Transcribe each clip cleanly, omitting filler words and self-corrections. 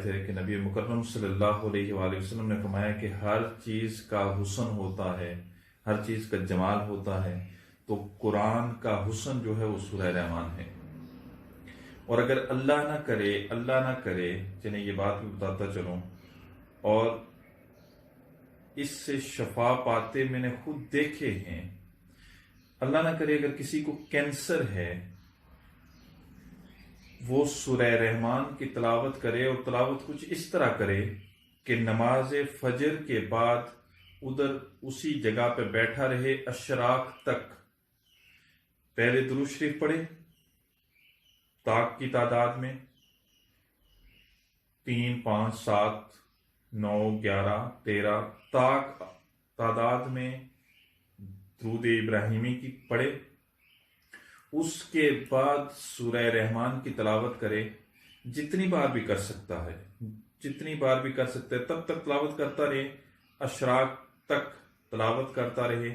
تھے کہ نبی مکرم صلی اللہ علیہ وآلہ وسلم نے فرمایا کہ ہر چیز کا حسن ہوتا ہے، ہر چیز کا جمال ہوتا ہے، تو قرآن کا حسن جو ہے وہ سورہ رحمان ہے۔ اور اگر اللہ نہ کرے جنہیں یہ بات بھی بتاتا چلوں، اور اس سے شفا پاتے میں نے خود دیکھے ہیں، اللہ نہ کرے اگر کسی کو کینسر ہے، وہ سورہ رحمان کی تلاوت کرے، اور تلاوت کچھ اس طرح کرے کہ نماز فجر کے بعد ادھر اسی جگہ پہ بیٹھا رہے اشراق تک، پہلے درود شریف پڑھے طاق کی تعداد میں 3 5 7 9 11 13 طاق تعداد میں درود ابراہیمی کی پڑھے، اس کے بعد سورہ رحمان کی تلاوت کرے، جتنی بار بھی کر سکتا ہے، جتنی بار بھی کر سکتا ہے تب تک تلاوت کرتا رہے، اشراق تک تلاوت کرتا رہے۔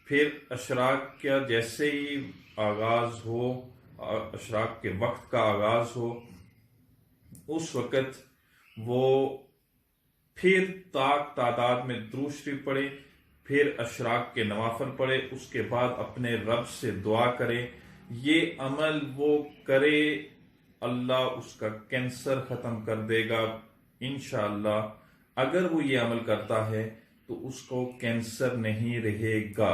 پھر اشراق کا جیسے ہی آغاز ہو، اشراق کے وقت کا آغاز ہو، اس وقت وہ پھر طاق تعداد میں درود شریف پڑھے، پھر اشراق کے نوافل پڑھے، اس کے بعد اپنے رب سے دعا کرے۔ یہ عمل وہ کرے، اللہ اس کا کینسر ختم کر دے گا انشاءاللہ۔ اگر وہ یہ عمل کرتا ہے تو اس کو کینسر نہیں رہے گا۔